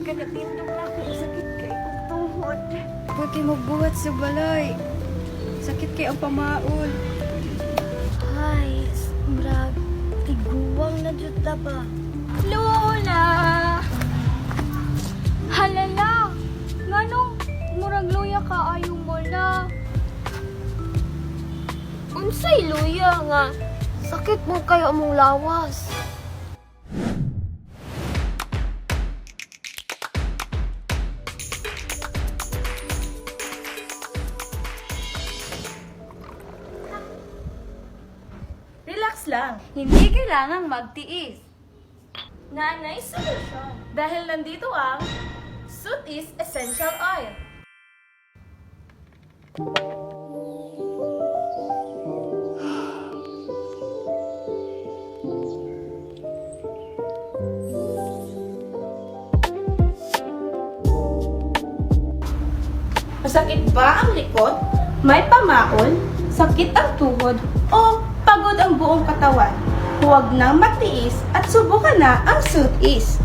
Kanatindog na ako, sakit kay kong tuhod. Pati magbuhat sa balay. Sakit kay ang pamaol. Ay, brag, tiguwang na jud ta ba? Lola! Halala! Nganong murag luya ka ayaw mo na? Unsay luya nga, sakit mo kayo among lawas. Relax lang. Hindi kailangang magtiis. Nanay solusyon. Dahil nandito ang Sooties Essential Oil. Masakit ba ang likod? May pamaol? Sakit ang tuhod? O pagod ang buong katawan? Huwag nang magtiis at subukan na ang Sooties.